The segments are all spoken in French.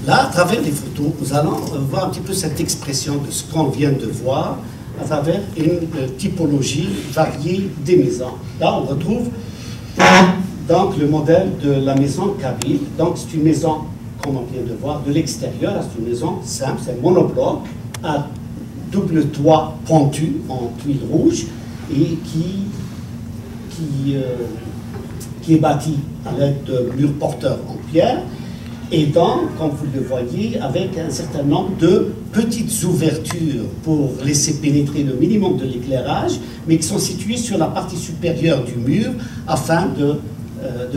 Là, à travers les photos, nous allons voir un petit peu cette expression de ce qu'on vient de voir à travers une typologie variée des maisons. Là, on retrouve donc le modèle de la maison Kabyle. Donc, c'est une maison, comme on vient de voir, de l'extérieur. C'est une maison simple, c'est un monobloc à double toit pentu en tuile rouge et qui est bâti à l'aide de murs porteurs en pierre. Et donc, comme vous le voyez, avec un certain nombre de petites ouvertures pour laisser pénétrer le minimum de l'éclairage, mais qui sont situées sur la partie supérieure du mur afin de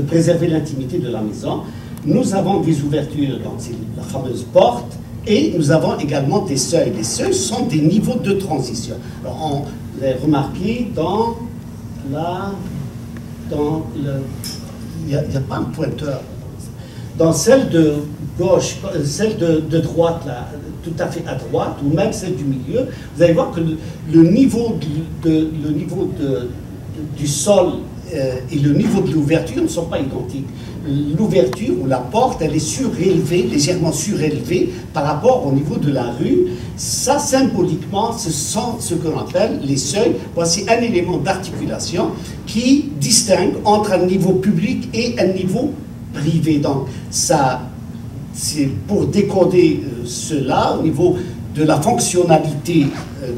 préserver l'intimité de la maison. Nous avons des ouvertures, donc c'est la fameuse porte, et nous avons également des seuils. Les seuils sont des niveaux de transition. Alors, vous avez remarqué il n'y a pas un pointeur. Dans celle de gauche, celle de droite, là, tout à fait à droite, ou même celle du milieu, vous allez voir que le niveau du sol et le niveau de l'ouverture ne sont pas identiques. L'ouverture ou la porte, elle est surélevée, légèrement surélevée par rapport au niveau de la rue. Ça, symboliquement, ce sont ce qu'on appelle les seuils. Voici un élément d'articulation qui distingue entre un niveau public et un niveau privé. Donc, ça, c'est pour décoder cela au niveau de la fonctionnalité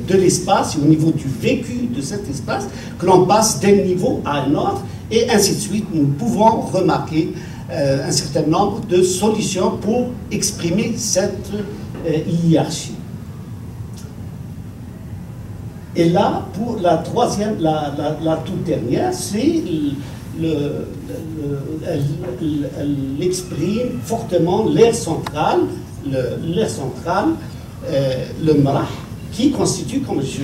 de l'espace et au niveau du vécu de cet espace, que l'on passe d'un niveau à un autre, et ainsi de suite. Nous pouvons remarquer un certain nombre de solutions pour exprimer cette hiérarchie. Et là, pour la troisième, la toute dernière, c'est elle exprime fortement l'air central, le marah, qui constitue, comme je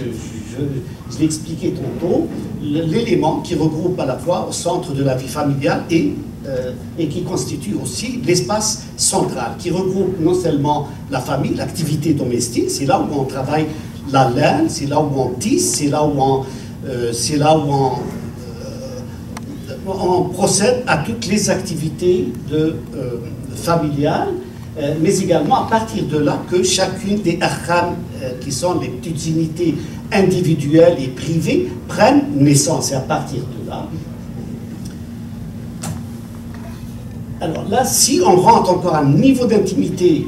l'ai expliqué tantôt, l'élément qui regroupe à la fois au centre de la vie familiale et qui constitue aussi l'espace central, qui regroupe non seulement la famille, l'activité domestique, c'est là où on travaille la laine, c'est là où on tisse, c'est là où on procède à toutes les activités familiales, mais également à partir de là que chacune des arkham, qui sont les petites unités individuelles et privées, prennent naissance. Et à partir de là, alors là, si on rentre encore à un niveau d'intimité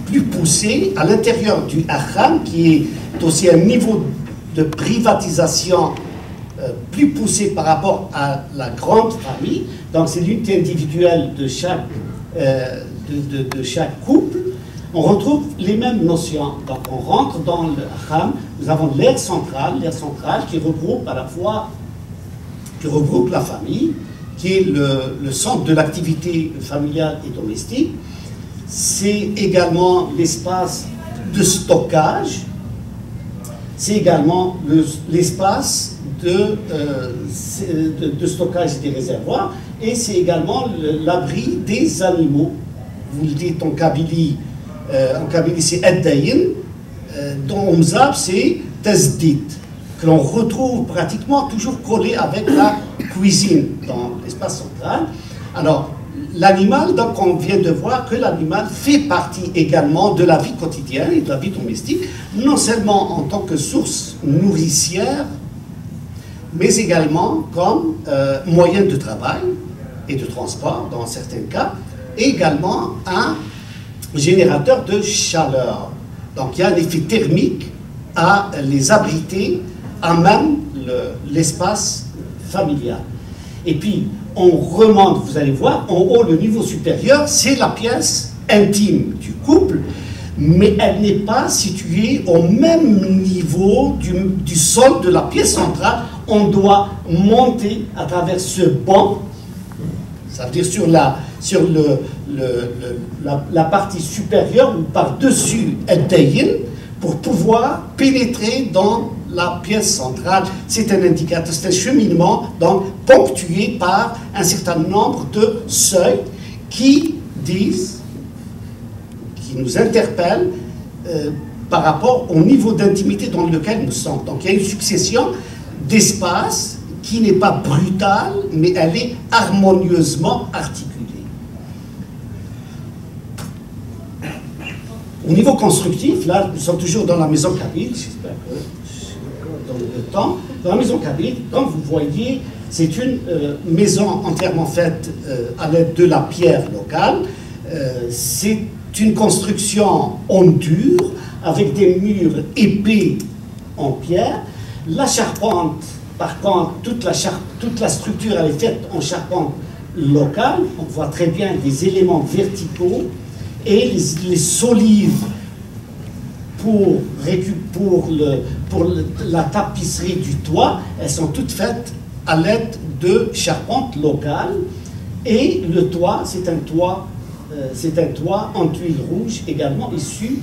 plus poussé, à l'intérieur du arkham, qui est aussi un niveau de privatisation plus poussé par rapport à la grande famille, donc c'est l'unité individuelle de chaque couple, on retrouve les mêmes notions. Donc on rentre dans le haram, nous avons l'air central qui regroupe à la fois, qui regroupe la famille, qui est le centre de l'activité familiale et domestique. C'est également l'espace de stockage, c'est également l'espace de stockage des réservoirs, et c'est également l'abri des animaux. Vous le dites en Kabylie c'est Ad-Dayin, dans Mzab c'est Tazdit, que l'on retrouve pratiquement toujours collé avec la cuisine dans l'espace central. Alors, l'animal, donc on vient de voir que l'animal fait partie également de la vie quotidienne et de la vie domestique, non seulement en tant que source nourricière, mais également comme moyen de travail et de transport dans certains cas, et également un générateur de chaleur. Donc il y a un effet thermique à les abriter à même l'espace familial. Et puis on remonte, vous allez voir, en haut, le niveau supérieur, c'est la pièce intime du couple, mais elle n'est pas située au même niveau du sol de la pièce centrale. On doit monter à travers ce banc, ça veut dire sur la partie supérieure ou par-dessus Ad-Dayin, pour pouvoir pénétrer dans la pièce centrale. C'est un indicateur, c'est un cheminement donc ponctué par un certain nombre de seuils qui nous interpellent par rapport au niveau d'intimité dans lequel nous sommes. Donc il y a une succession d'espaces qui n'est pas brutale, mais elle est harmonieusement articulée. Au niveau constructif, là, nous sommes toujours dans la maison Kabyle, j'espère que je suis encore dans le temps. Dans la maison Kabyle, comme vous voyez, c'est une maison entièrement faite à l'aide de la pierre locale. C'est une construction en dur, avec des murs épais en pierre. La charpente, par contre, toute la structure, elle est faite en charpente locale. On voit très bien des éléments verticaux et les solives pour la tapisserie du toit, elles sont toutes faites à l'aide de charpente locale. Et le toit, c'est un toit en tuile rouge également issu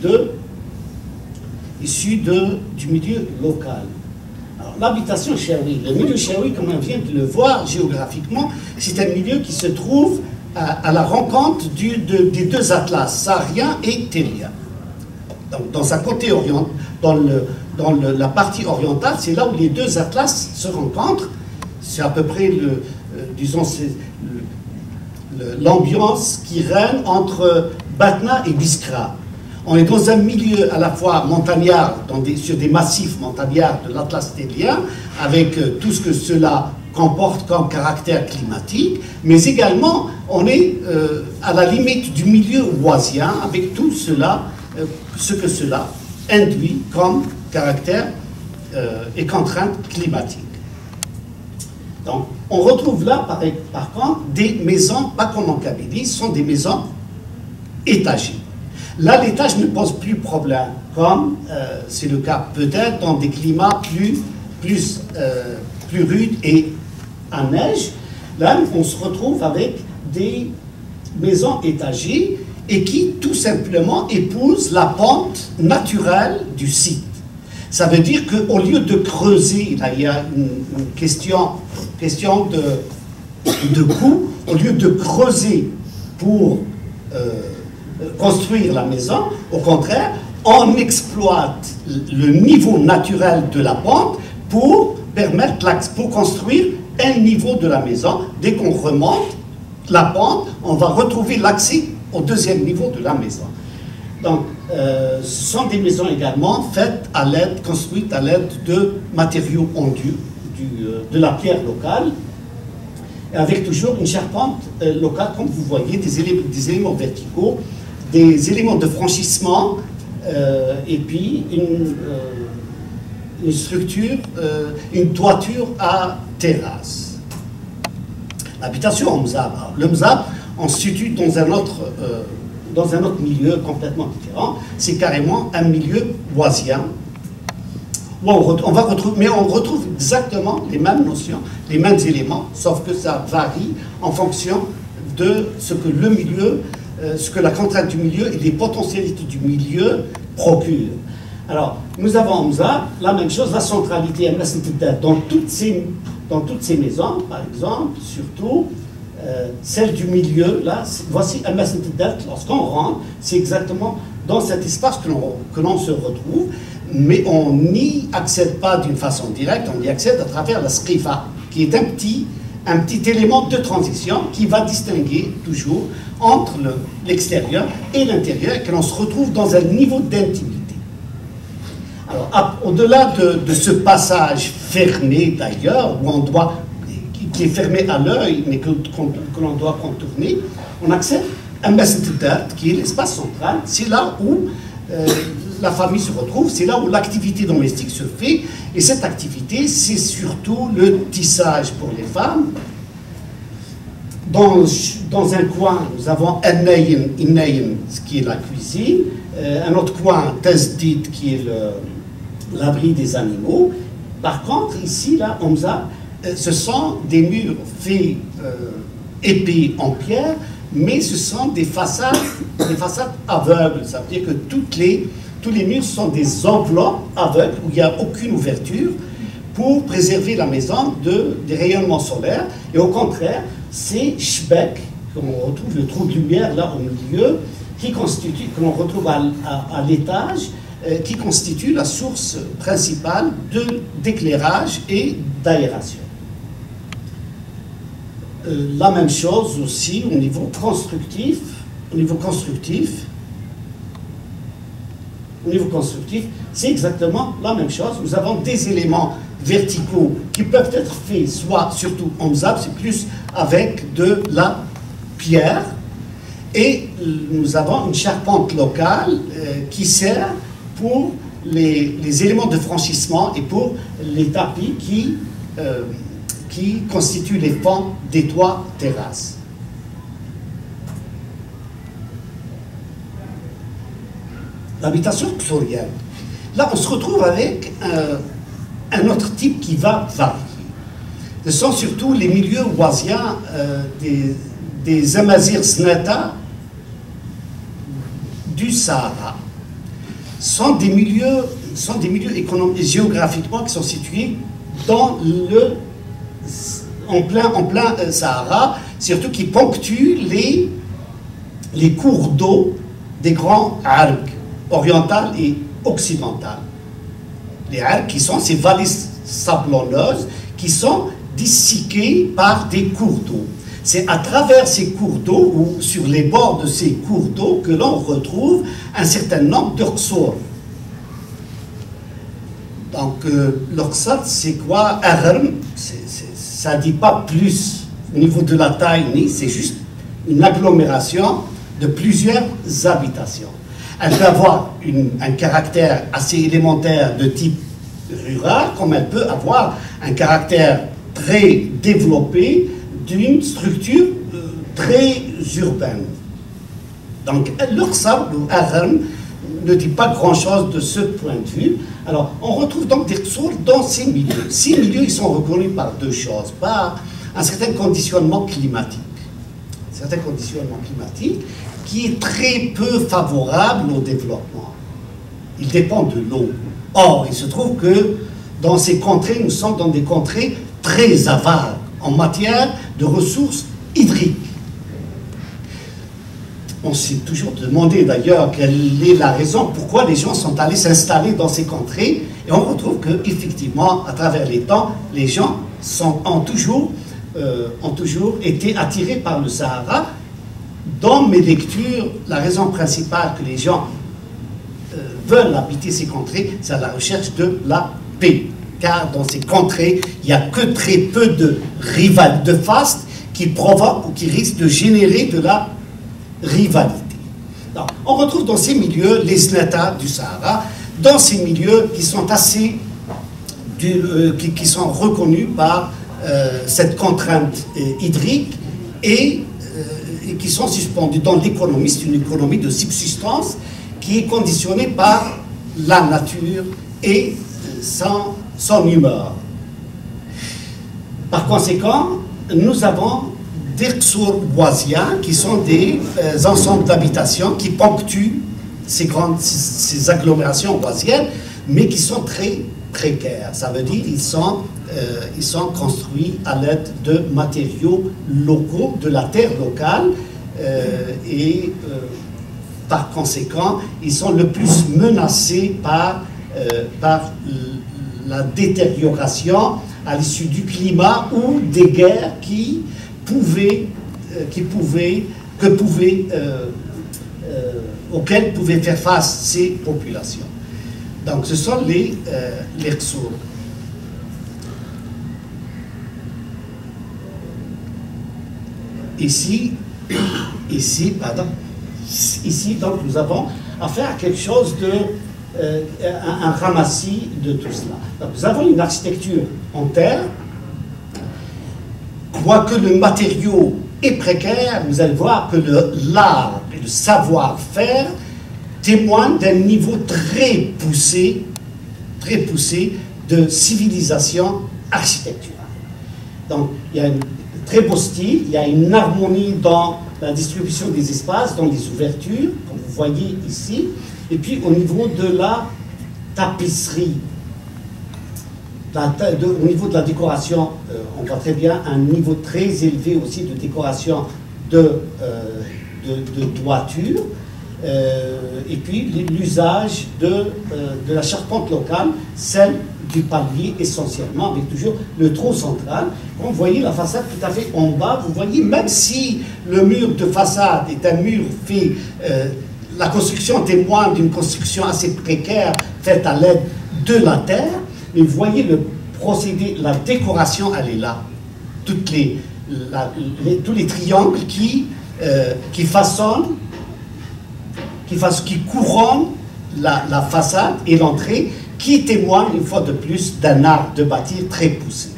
du milieu local. L'habitation Chaoui, le milieu Chaoui, comme on vient de le voir géographiquement, c'est un milieu qui se trouve à la rencontre des deux atlas, saharien et télien. Donc, dans sa côté orientale, dans la partie orientale, c'est là où les deux atlas se rencontrent. C'est à peu près l'ambiance qui règne entre Batna et Biskra. On est dans un milieu à la fois montagnard, sur des massifs montagnards de l'Atlas télien, avec tout ce que cela comporte comme caractère climatique, mais également on est à la limite du milieu oisien, avec tout cela, ce que cela induit comme caractère et contrainte climatique. Donc, on retrouve là, par contre, des maisons, pas comme en Kabylie, ce sont des maisons étagées. Là, l'étage ne pose plus problème, comme c'est le cas peut-être dans des climats plus rudes et à neige. Là, on se retrouve avec des maisons étagées et qui, tout simplement, épousent la pente naturelle du site. Ça veut dire qu'au lieu de creuser, là, il y a une question de coût, au lieu de creuser pour construire la maison, au contraire, on exploite le niveau naturel de la pente pour pour construire un niveau de la maison. Dès qu'on remonte la pente, on va retrouver l'accès au deuxième niveau de la maison. Donc, ce sont des maisons également construites à l'aide de matériaux ondulés, de la pierre locale, avec toujours une charpente locale, comme vous voyez, des éléments verticaux, des éléments de franchissement, et puis une structure, une toiture à terrasse. L'habitation en Mzab. Le Mzab, on se situe dans un autre milieu complètement différent. C'est carrément un milieu oisien, où on retrouve exactement les mêmes notions, les mêmes éléments, sauf que ça varie en fonction de ce que la contrainte du milieu et les potentialités du milieu procurent. Alors, nous avons en Mzab la même chose, la centralité dans toutes ces maisons, par exemple, surtout celle du milieu, là, voici un lorsqu'on rentre, c'est exactement dans cet espace que l'on se retrouve, mais on n'y accède pas d'une façon directe, on y accède à travers la skrifa, qui est un petit élément de transition qui va distinguer toujours entre l'extérieur et l'intérieur, et que l'on se retrouve dans un niveau d'intimité. Alors, au-delà de ce passage fermé d'ailleurs, qui est fermé à l'œil, mais que l'on doit contourner, on accède à Masjidat, qui est l'espace central. C'est là où la famille se retrouve, c'est là où l'activité domestique se fait, et cette activité, c'est surtout le tissage pour les femmes. Dans un coin, nous avons Innayin, ce qui est la cuisine, un autre coin, Tazdid, qui est l'abri des animaux. Par contre, ici, là, on a ce sont des murs faits épais en pierre, mais ce sont des façades aveugles. Ça veut dire que tous les murs sont des enveloppes aveugles où il n'y a aucune ouverture pour préserver la maison des rayonnements solaires. Et au contraire, c'est Shbek, comme on retrouve le trou de lumière là au milieu, que l'on retrouve à l'étage, qui constitue la source principale d'éclairage et d'aération. La même chose aussi au niveau constructif. au niveau constructif, c'est exactement la même chose. Nous avons des éléments verticaux qui peuvent être faits, soit surtout en mzab, c'est plus avec de la pierre, et nous avons une charpente locale qui sert pour les éléments de franchissement et pour les tapis qui constituent les pans des toits terrasses. L'habitation ksorienne. Là, on se retrouve avec un autre type qui va varier. Ce sont surtout les milieux oisiens des Amazirs Snata du Sahara. Sont des milieux économiques, géographiquement qui sont situés en plein Sahara, surtout qui ponctuent les cours d'eau des grands arcs orientales et occidentales. Les arcs qui sont ces vallées sablonneuses qui sont disséquées par des cours d'eau. C'est à travers ces cours d'eau ou sur les bords de ces cours d'eau que l'on retrouve un certain nombre d'Uqsur. Donc, l'Uqsur, c'est quoi? Arm, ça ne dit pas plus au niveau de la taille, c'est juste une agglomération de plusieurs habitations. Elle peut avoir un caractère assez élémentaire de type rural, comme elle peut avoir un caractère très développé d'une structure très urbaine. Donc, l'Uqsar ou Arm ne dit pas grand-chose de ce point de vue. Alors, on retrouve donc des Qsur dans ces milieux. Ces milieux, ils sont reconnus par deux choses, par un certain conditionnement climatique. Un certain conditionnement climatique qui est très peu favorable au développement. Il dépend de l'eau. Or, il se trouve que dans ces contrées, nous sommes dans des contrées très avares en matière de ressources hydriques. On s'est toujours demandé d'ailleurs quelle est la raison pourquoi les gens sont allés s'installer dans ces contrées, et on retrouve qu'effectivement, à travers les temps, les gens ont toujours été attirés par le Sahara. Dans mes lectures, la raison principale que les gens veulent habiter ces contrées, c'est la recherche de la paix. Car dans ces contrées, il n'y a que très peu de rivalité, de fastes qui provoquent ou qui risquent de générer de la rivalité. Donc, on retrouve dans ces milieux les Snata du Sahara, dans ces milieux qui sont qui sont reconnus par cette contrainte hydrique et qui sont suspendus dans l'économie. C'est une économie de subsistance qui est conditionnée par la nature et son humeur. Par conséquent, nous avons des Qsur boisiens qui sont des ensembles d'habitations qui ponctuent ces agglomérations boisiennes, mais qui sont très précaires. Ça veut dire qu'ils sont construits à l'aide de matériaux locaux, de la terre locale, et par conséquent, ils sont le plus menacés par la détérioration à l'issue du climat ou des guerres auxquelles pouvaient faire face ces populations. Donc ce sont les Qsur. Ici, donc, nous avons affaire à quelque chose un ramassis de tout cela. Donc, nous avons une architecture en terre. Quoique le matériau est précaire, vous allez voir que l'art et le savoir-faire témoignent d'un niveau très poussé de civilisation architecturale. Donc, il y a un très beau style, il y a une harmonie dans la distribution des espaces, dans les ouvertures, comme vous voyez ici, et puis au niveau de la tapisserie, au niveau de la décoration, on voit très bien un niveau très élevé aussi de décoration de toiture, et puis l'usage de la charpente locale, celle du palier essentiellement, avec toujours le trou central. Quand vous voyez la façade tout à fait en bas, vous voyez, même si le mur de façade est un mur fait la construction témoigne d'une construction assez précaire faite à l'aide de la terre. Mais vous voyez le procédé, la décoration, elle est là. Tous les triangles qui façonnent, qui couronnent la façade et l'entrée, qui témoignent une fois de plus d'un art de bâtir très poussé.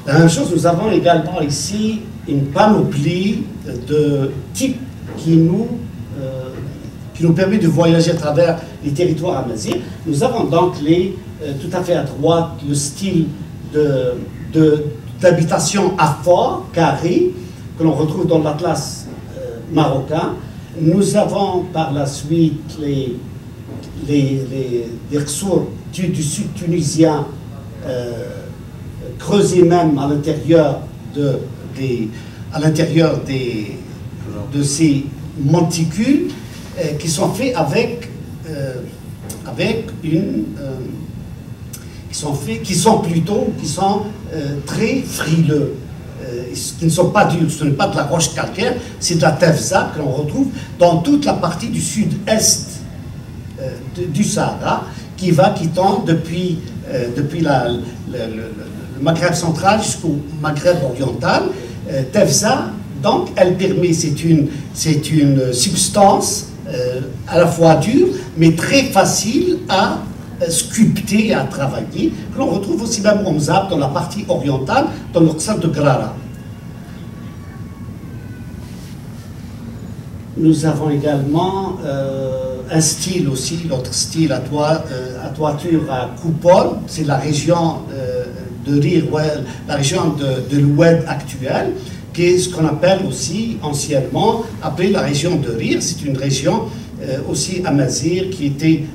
La même chose, nous avons également ici une panoplie de types qui nous permet de voyager à travers les territoires amazirs. Nous avons donc tout à fait à droite le style d'habitation à fort, carré, que l'on retrouve dans l'Atlas marocain. Nous avons par la suite les rsours du sud tunisien, creusés même à l'intérieur de ces monticules qui sont faits qui sont très frileux, qui ne sont pas durs. Ce n'est pas de la roche calcaire, c'est de la tefza que l'on retrouve dans toute la partie du sud-est du Sahara, qui tend depuis le Maghreb central jusqu'au Maghreb oriental. Tefza, donc, elle permet, c'est une substance à la fois dure, mais très facile à sculpter et à travailler, que l'on retrouve aussi même au Mzab, dans la partie orientale, dans le centre de Grara. Nous avons également un style aussi, l'autre style à toiture à coupole, c'est la région de Rir, la région de l'Oued actuelle, qui est ce qu'on appelle aussi anciennement appelée la région de Rir. C'est une région aussi amazigh qui était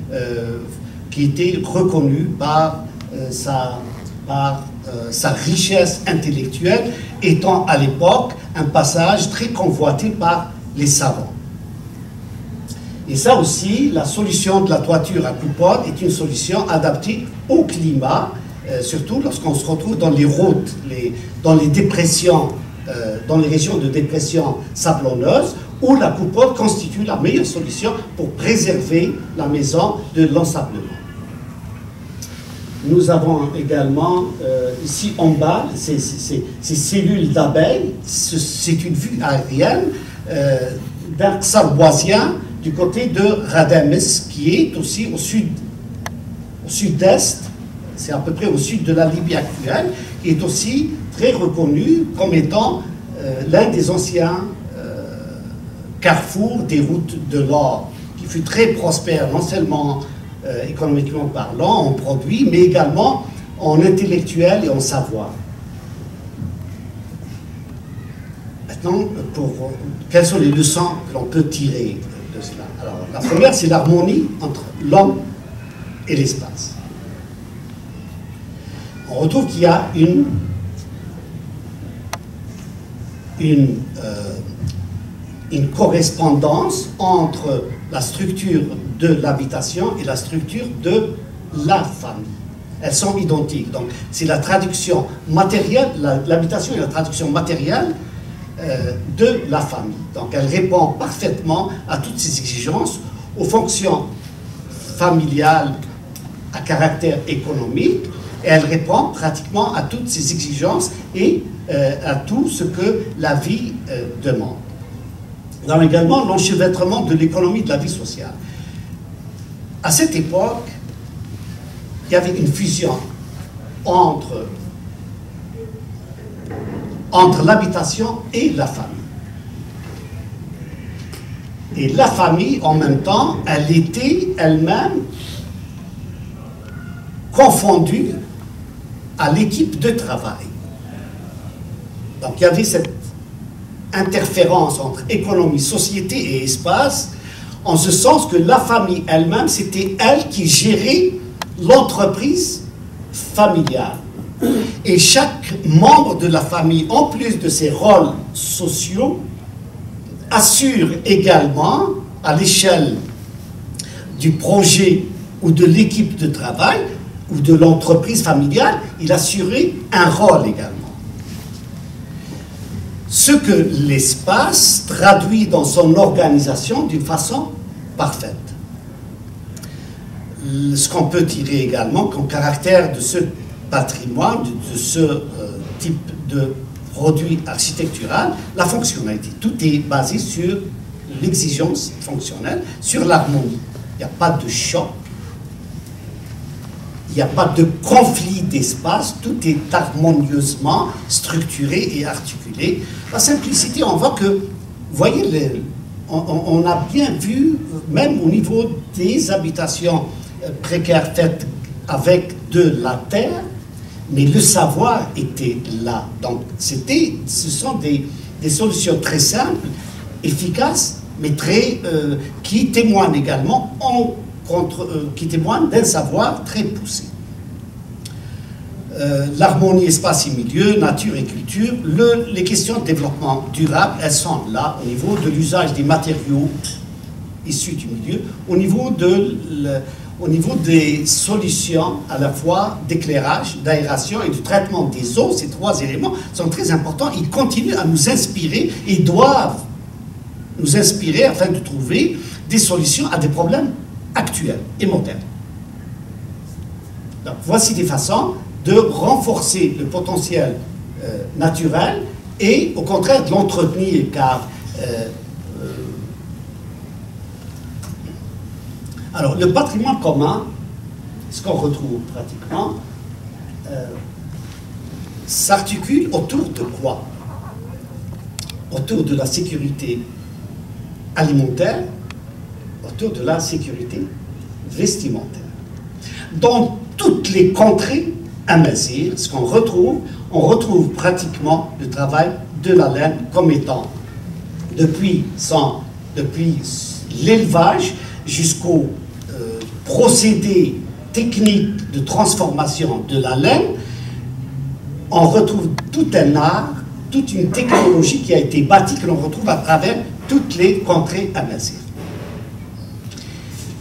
reconnue par sa richesse intellectuelle, étant à l'époque un passage très convoité par les savants. Et ça aussi, la solution de la toiture à coupole est une solution adaptée au climat, surtout lorsqu'on se retrouve dans les routes, dans les dépressions, dans les régions de dépression sablonneuse, où la coupole constitue la meilleure solution pour préserver la maison de l'ensablement. Nous avons également ici en bas ces cellules d'abeilles. C'est une vue aérienne d'un sarboisien du côté de Radames, qui est aussi au sud-est, c'est à peu près au sud de la Libye actuelle, qui est aussi très reconnu comme étant l'un des anciens carrefours des routes de l'or, qui fut très prospère, non seulement économiquement parlant, en produits, mais également en intellectuel et en savoir. Maintenant, quelles sont les leçons que l'on peut tirer de cela? Alors, la première, c'est l'harmonie entre l'homme et l'espace. On retrouve qu'il y a une correspondance entre la structure de l'habitation et la structure de la famille. Elles sont identiques. Donc, c'est la traduction matérielle, l'habitation est la traduction matérielle de la famille. Donc, elle répond parfaitement à toutes ces exigences, aux fonctions familiales à caractère économique, et elle répond pratiquement à toutes ces exigences et à tout ce que la vie demande. Nous avons également l'enchevêtrement de l'économie de la vie sociale. À cette époque, il y avait une fusion entre l'habitation et la famille. Et la famille, en même temps, elle était elle-même confondue à l'équipe de travail. Donc il y avait cette interférence entre économie, société et espace, en ce sens que la famille elle-même, c'était elle qui gérait l'entreprise familiale. Et chaque membre de la famille, en plus de ses rôles sociaux, assure également, à l'échelle du projet ou de l'équipe de travail, ou de l'entreprise familiale, il assurait un rôle également. ce que l'espace traduit dans son organisation d'une façon parfaite. Ce qu'on peut tirer également comme caractère de ce patrimoine, de ce type de produit architectural, la fonctionnalité. Tout est basé sur l'exigence fonctionnelle, sur l'harmonie. Il n'y a pas de choc, il n'y a pas de conflit d'espace, tout est harmonieusement structuré et articulé. La simplicité, on voit que, vous voyez, on a bien vu, même au niveau des habitations précaires faites avec de la terre, mais le savoir était là. Donc, ce sont des solutions très simples, efficaces, mais qui témoignent également qui témoignent d'un savoir très poussé. L'harmonie espace et milieu, nature et culture, les questions de développement durable, elles sont là au niveau de l'usage des matériaux issus du milieu, au niveau des solutions à la fois d'éclairage, d'aération et du traitement des eaux. Ces trois éléments sont très importants. Ils continuent à nous inspirer et doivent nous inspirer afin de trouver des solutions à des problèmes actuels et modernes. Donc, voici des façons de renforcer le potentiel naturel et au contraire de l'entretenir, car alors le patrimoine commun, ce qu'on retrouve pratiquement, s'articule autour de quoi? Autour de la sécurité alimentaire, autour de la sécurité vestimentaire. Dans toutes les contrées amazighs, ce qu'on retrouve, on retrouve pratiquement le travail de la laine comme étant, depuis l'élevage jusqu'au procédé technique de transformation de la laine, on retrouve tout un art, toute une technologie qui a été bâtie, que l'on retrouve à travers toutes les contrées amazighs.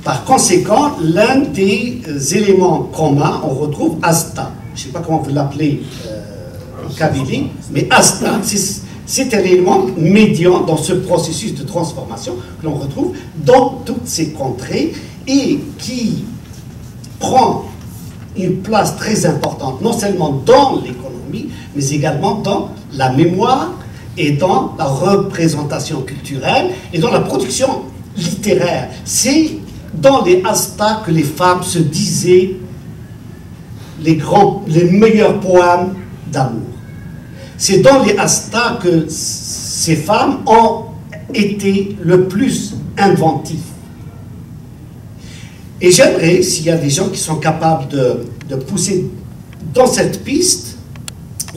Par conséquent, l'un des éléments communs, on retrouve Asta. Je ne sais pas comment vous l'appelez en kabylie, mais Asta, c'est un élément médian dans ce processus de transformation que l'on retrouve dans toutes ces contrées et qui prend une place très importante, non seulement dans l'économie, mais également dans la mémoire et dans la représentation culturelle et dans la production littéraire. C'est dans les Asta que les femmes se disaient les meilleurs poèmes d'amour. C'est dans les Asta que ces femmes ont été le plus inventives. Et j'aimerais, s'il y a des gens qui sont capables de pousser dans cette piste,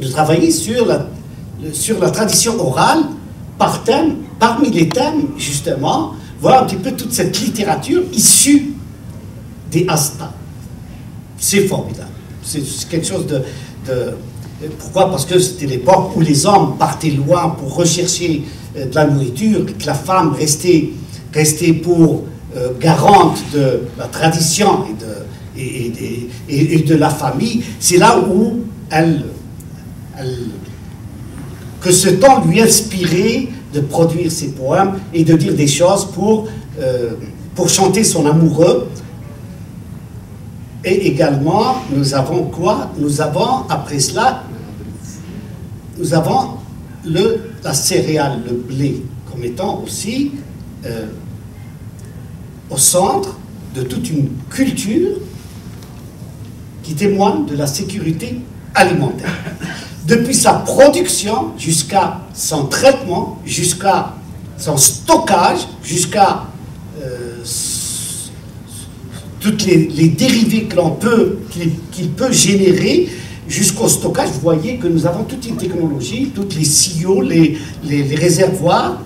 de travailler sur la tradition orale par thème, parmi les thèmes, justement, voir un petit peu toute cette littérature issue des Asta. C'est formidable. C'est quelque chose de... Pourquoi? Parce que c'était l'époque où les hommes partaient loin pour rechercher de la nourriture, que la femme restait pour garante de la tradition et de la famille. C'est là où que ce temps lui inspirait de produire ses poèmes et de dire des choses pour chanter son amoureux. Et également, nous avons quoi? Nous avons, après cela, nous avons la céréale, le blé, comme étant aussi au centre de toute une culture qui témoigne de la sécurité alimentaire. Depuis sa production jusqu'à son traitement, jusqu'à son stockage, jusqu'à toutes les dérivés qu'il peut générer, jusqu'au stockage. Vous voyez que nous avons toute une technologie, toutes les silos, les réservoirs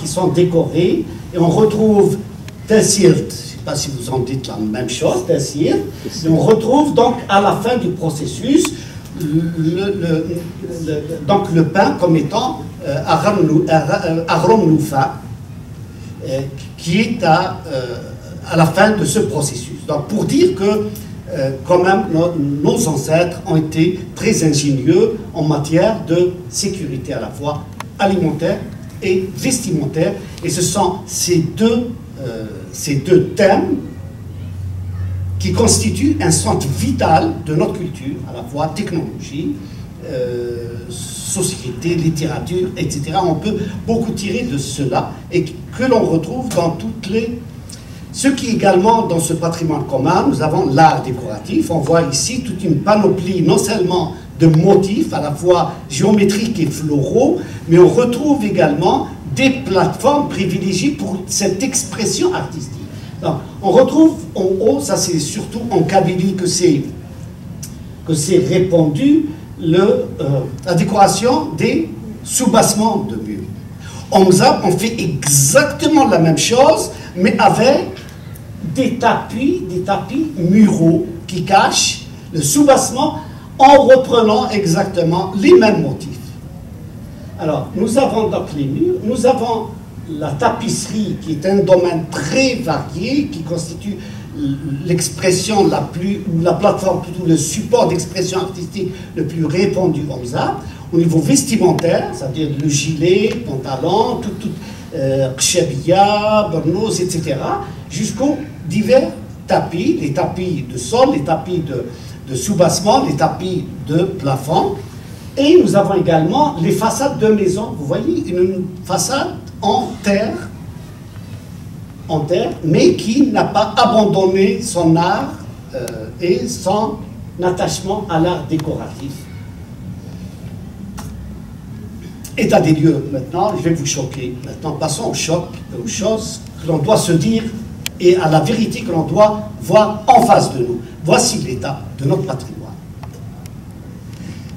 qui sont décorés, et on retrouve Tessirt, je ne sais pas si vous en dites la même chose, Tessirt, et on retrouve donc à la fin du processus donc le pain comme étant Aram Noufa, qui est à la fin de ce processus. Donc pour dire que quand même, nos ancêtres ont été très ingénieux en matière de sécurité à la fois alimentaire et vestimentaire. Et ce sont ces deux thèmes qui constituent un centre vital de notre culture, à la fois technologie, société, littérature, etc. On peut beaucoup tirer de cela et que l'on retrouve dans toutes les... Ce qui également, dans ce patrimoine commun, nous avons l'art décoratif. On voit ici toute une panoplie, non seulement de motifs, à la fois géométriques et floraux, mais on retrouve également des plateformes privilégiées pour cette expression artistique. Donc, on retrouve en haut, ça c'est surtout en Kabylie que c'est répandu, la décoration des soubassements de murs. En Mzab, on fait exactement la même chose, mais avec des tapis muraux qui cachent le soubassement en reprenant exactement les mêmes motifs. Alors, nous avons donc les murs, nous avons la tapisserie qui est un domaine très varié, qui constitue l'expression la plus, ou la plateforme, plutôt le support d'expression artistique le plus répandu en Mzab. Au niveau vestimentaire, c'est-à-dire le gilet, pantalon, kshabia, burnos, etc., jusqu'aux divers tapis, les tapis de sol, les tapis de soubassement, les tapis de plafond. Et nous avons également les façades de maisons. Vous voyez, une façade en terre, mais qui n'a pas abandonné son art et son attachement à l'art décoratif. État des lieux, maintenant, je vais vous choquer. Maintenant, passons aux choses que l'on doit se dire et à la vérité que l'on doit voir en face de nous. Voici l'état de notre patrimoine.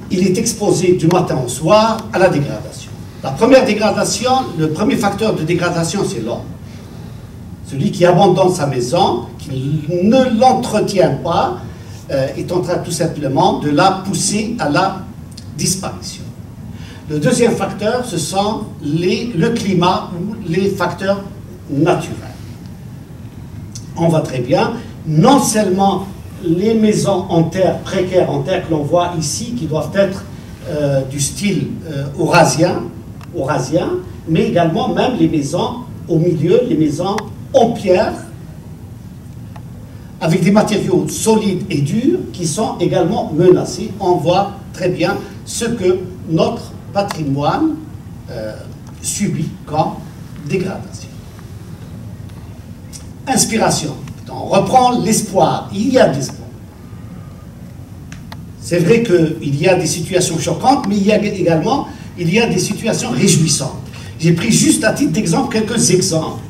Il est exposé du matin au soir à la dégradation. La première dégradation, le premier facteur de dégradation, c'est l'homme. Celui qui abandonne sa maison, qui ne l'entretient pas, est en train tout simplement de la pousser à la disparition. Le deuxième facteur, ce sont le climat ou les facteurs naturels. On voit très bien, non seulement les maisons en terre, précaires en terre que l'on voit ici, qui doivent être du style eurasien, mais également même les maisons au milieu, les maisons en pierre, avec des matériaux solides et durs qui sont également menacés. On voit très bien ce que notre patrimoine subit comme dégradation. Inspiration. On reprend l'espoir. Il y a de l'espoir. C'est vrai qu'il y a des situations choquantes, mais il y a également des situations réjouissantes. J'ai pris juste à titre d'exemple quelques exemples.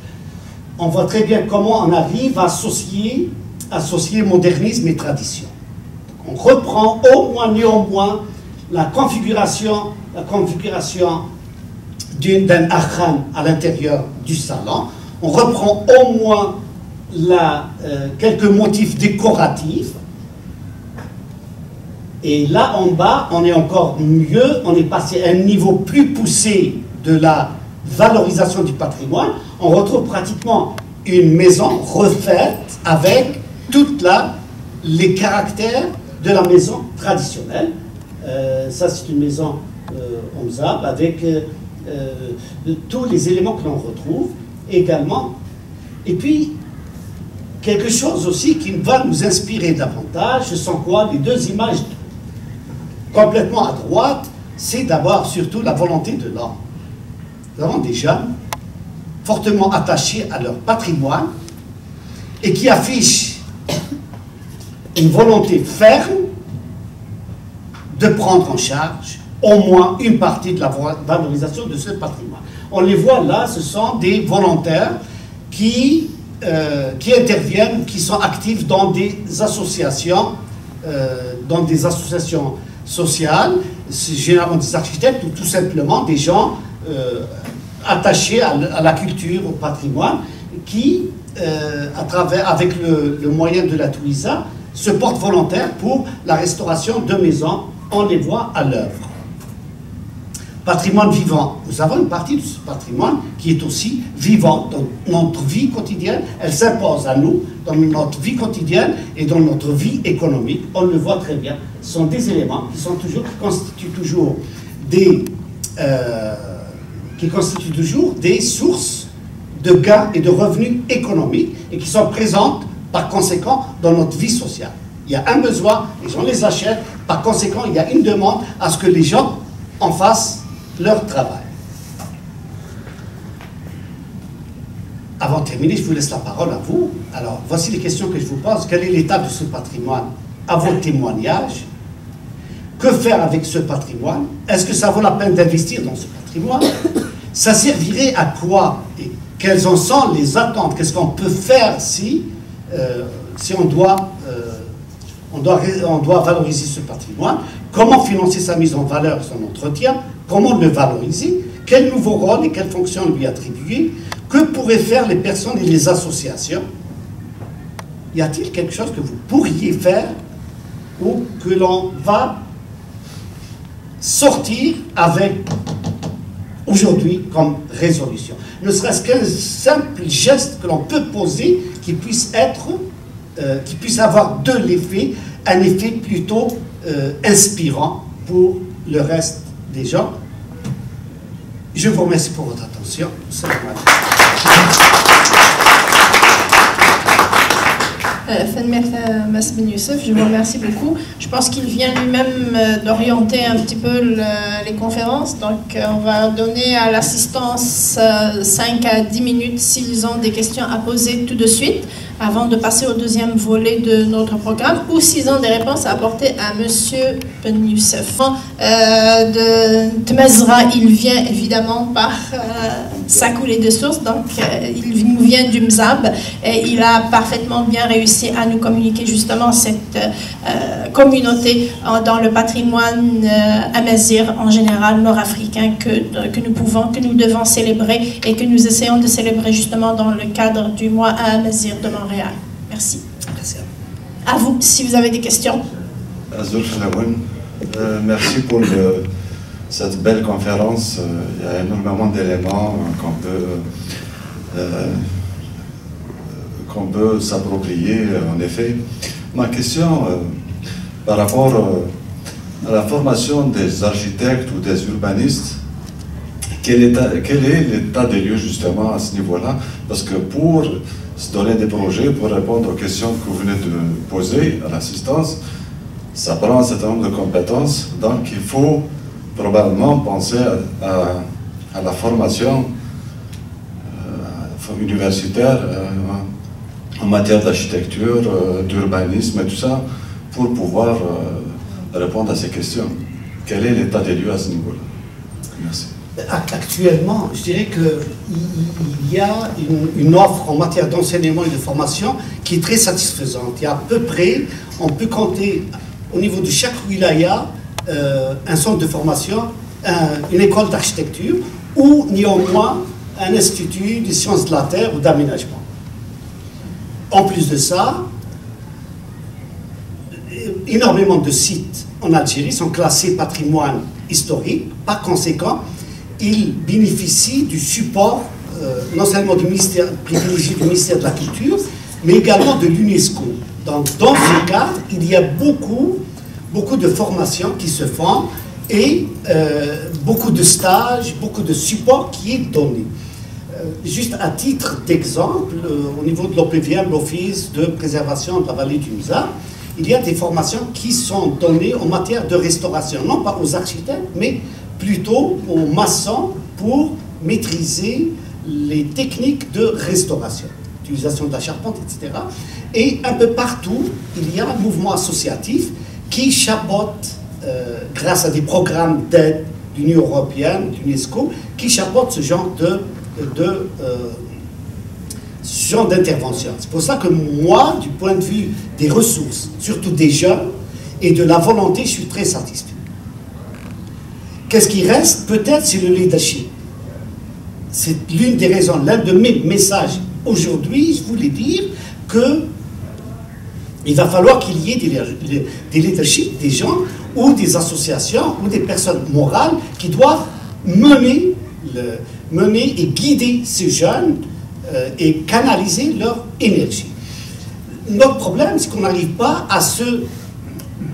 On voit très bien comment on arrive à associer modernisme et tradition. On reprend néanmoins la configuration d'un akhan à l'intérieur du salon. On reprend au moins quelques motifs décoratifs. Et là en bas, on est encore mieux, on est passé à un niveau plus poussé de la valorisation du patrimoine. On retrouve pratiquement une maison refaite avec tous les caractères de la maison traditionnelle. Ça, c'est une maison en Mzab avec tous les éléments que l'on retrouve également. Et puis, quelque chose aussi qui va nous inspirer davantage, ce sont quoi? Les deux images complètement à droite, c'est d'abord surtout la volonté de l'homme. Nous avons des jeunes fortement attachés à leur patrimoine et qui affichent une volonté ferme de prendre en charge au moins une partie de la valorisation de ce patrimoine. On les voit là, ce sont des volontaires qui interviennent, qui sont actifs dans des associations sociales, généralement des architectes ou tout simplement des gens attachés à la culture, au patrimoine, qui, avec le moyen de la Touisa, se portent volontaires pour la restauration de maisons. On les voit à l'œuvre. patrimoine vivant. Nous avons une partie de ce patrimoine qui est aussi vivant dans notre vie quotidienne. Elle s'impose à nous dans notre vie quotidienne et dans notre vie économique. On le voit très bien. Ce sont des éléments qui constituent toujours des sources de gains et de revenus économiques et qui sont présentes par conséquent dans notre vie sociale. Il y a un besoin, les gens les achètent, par conséquent il y a une demande à ce que les gens en fassent leur travail. Avant de terminer, je vous laisse la parole à vous. Alors, voici les questions que je vous pose. Quel est l'état de ce patrimoine à vos témoignages? Que faire avec ce patrimoine? Est-ce que ça vaut la peine d'investir dans ce patrimoine? Ça servirait à quoi? Et quelles en sont les attentes? Qu'est-ce qu'on peut faire si on doit valoriser ce patrimoine? Comment financer sa mise en valeur et son entretien? Comment le valoriser? Quel nouveau rôle et quelle fonction lui attribuer? Que pourraient faire les personnes et les associations? Y a-t-il quelque chose que vous pourriez faire ou que l'on va sortir avec aujourd'hui comme résolution? Ne serait-ce qu'un simple geste que l'on peut poser qui puisse avoir de l'effet, un effet plutôt inspirant pour le reste des gens. Je vous remercie pour votre attention. Mas Ben Youssef, je vous remercie beaucoup. Je pense qu'il vient lui-même d'orienter un petit peu les conférences. Donc, on va donner à l'assistance 5 à 10 minutes s'ils ont des questions à poser tout de suite, avant de passer au deuxième volet de notre programme, ou s'ils ont des réponses à apporter à M. Ben Youssef. De Tmezra, il vient évidemment par sa coulée de source, donc il nous vient du Mzab, et il a parfaitement bien réussi à nous communiquer justement cette communauté dans le patrimoine amazir en général, nord-africain, que nous devons célébrer et que nous essayons de célébrer justement dans le cadre du mois amazir de Montréal. Merci. Merci à vous, si vous avez des questions. Merci pour cette belle conférence. Il y a énormément d'éléments qu'on peut s'approprier, en effet. Ma question, par rapport à la formation des architectes ou des urbanistes, quel est l'état des lieux justement à ce niveau-là? Parce que pour se donner des projets, pour répondre aux questions que vous venez de poser à l'assistance, ça prend un certain nombre de compétences, donc il faut probablement penser à la formation universitaire en matière d'architecture, d'urbanisme et tout ça, pour pouvoir répondre à ces questions. Quel est l'état des lieux à ce niveau-là? Merci. Actuellement, je dirais qu'il y a une offre en matière d'enseignement et de formation qui est très satisfaisante. Il y a à peu près, on peut compter au niveau de chaque wilaya, un centre de formation, une école d'architecture ou néanmoins un institut de sciences de la terre ou d'aménagement. En plus de ça, énormément de sites en Algérie sont classés patrimoine historique. Par conséquent, ils bénéficient du support non seulement du ministère privilégié du ministère de la Culture, mais également de l'UNESCO. Donc, dans ce cadre, il y a beaucoup de formations qui se font et beaucoup de stages, beaucoup de support qui est donné. Juste à titre d'exemple, au niveau de l'OPVM, l'Office de préservation de la vallée du Mzab, il y a des formations qui sont données en matière de restauration, non pas aux architectes, mais plutôt aux maçons pour maîtriser les techniques de restauration, utilisation de la charpente, etc. Et un peu partout, il y a un mouvement associatif qui chapeaute, grâce à des programmes d'aide de l'Union européenne, de l'UNESCO, qui chapeaute ce genre d'intervention. C'est pour ça que moi, du point de vue des ressources, surtout des jeunes, et de la volonté, je suis très satisfait. Qu'est-ce qui reste? Peut-être c'est le leadership. C'est l'une des raisons, l'un de mes messages aujourd'hui, je voulais dire que il va falloir qu'il y ait des leaderships, des gens ou des associations ou des personnes morales qui doivent mener et guider ces jeunes et canaliser leur énergie. Notre problème, c'est qu'on n'arrive pas à se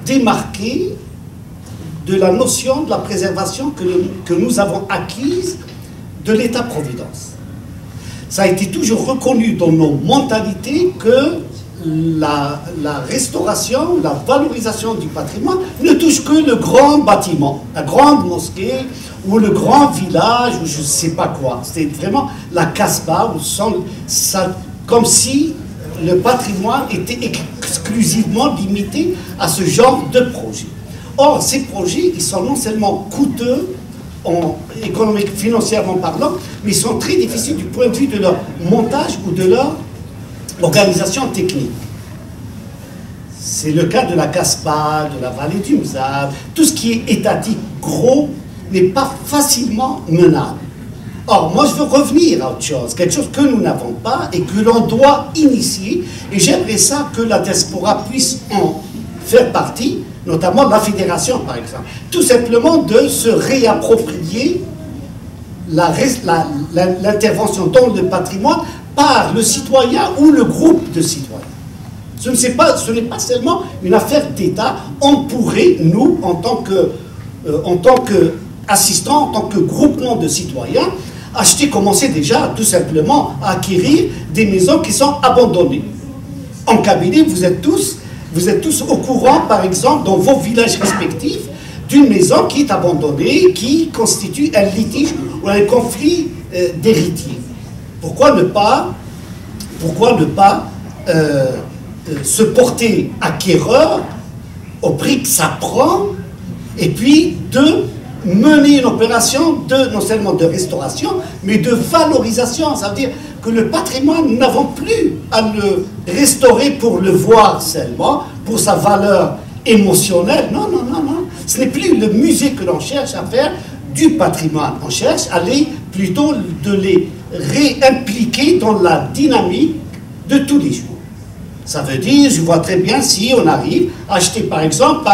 démarquer de la notion de la préservation que nous avons acquise de l'État-providence. Ça a été toujours reconnu dans nos mentalités que la restauration, la valorisation du patrimoine ne touche que le grand bâtiment, la grande mosquée ou le grand village ou je ne sais pas quoi. C'était vraiment la Casbah, comme si le patrimoine était exclusivement limité à ce genre de projet. Or, ces projets, ils sont non seulement coûteux, économique, financièrement parlant, mais ils sont très difficiles du point de vue de leur montage ou de leur organisation technique. C'est le cas de la Casbah, de la vallée du Mzab. Tout ce qui est étatique, gros, n'est pas facilement menable. Or, moi, je veux revenir à autre chose, quelque chose que nous n'avons pas et que l'on doit initier. Et j'aimerais ça que la diaspora puisse en faire partie, notamment la fédération, par exemple. Tout simplement de se réapproprier l'intervention dans le patrimoine par le citoyen ou le groupe de citoyens. Ce n'est pas seulement une affaire d'État. On pourrait, nous, en tant qu'assistants, en tant que groupement de citoyens, commencer déjà tout simplement à acquérir des maisons qui sont abandonnées. En Kabylie, vous êtes tous au courant, par exemple, dans vos villages respectifs, d'une maison qui est abandonnée, qui constitue un litige ou un conflit d'héritiers. Pourquoi ne pas se porter acquéreur au prix que ça prend, et puis de mener une opération non seulement de restauration, mais de valorisation. Ça veut dire que le patrimoine, nous n'avons plus à le restaurer pour le voir seulement, pour sa valeur émotionnelle. Non, non, non, non. Ce n'est plus le musée que l'on cherche à faire du patrimoine. On cherche à plutôt de les réimpliquer dans la dynamique de tous les jours. Ça veut dire, je vois très bien si on arrive à acheter par exemple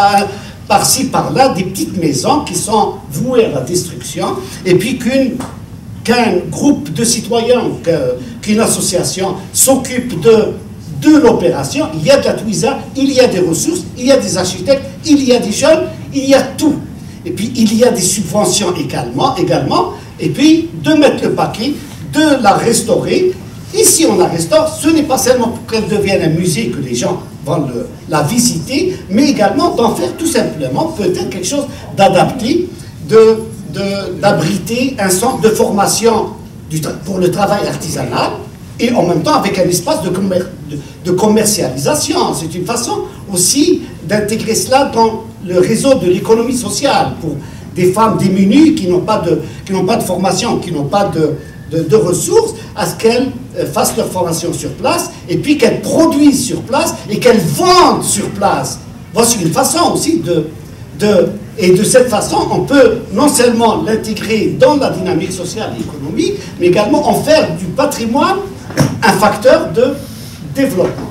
par-ci, par-là, des petites maisons qui sont vouées à la destruction, et puis qu'un groupe de citoyens, qu'une association s'occupe de l'opération. Il y a de la Twiza, il y a des ressources, il y a des architectes, il y a des jeunes, il y a tout. Et puis il y a des subventions également, et puis de mettre le paquet, de la restaurer. Et si on la restaure, ce n'est pas seulement pour qu'elle devienne un musée que les gens vont la visiter, mais également d'en faire tout simplement peut-être quelque chose d'adapté, d'abriter un centre de formation pour le travail artisanal, et en même temps avec un espace de commercialisation. C'est une façon aussi d'intégrer cela dans le réseau de l'économie sociale pour des femmes démunies qui n'ont pas de formation, qui n'ont pas de ressources, à ce qu'elles fassent leur formation sur place, et puis qu'elles produisent sur place, et qu'elles vendent sur place. Voici une façon aussi et de cette façon, on peut non seulement l'intégrer dans la dynamique sociale et économique, mais également en faire du patrimoine un facteur de développement.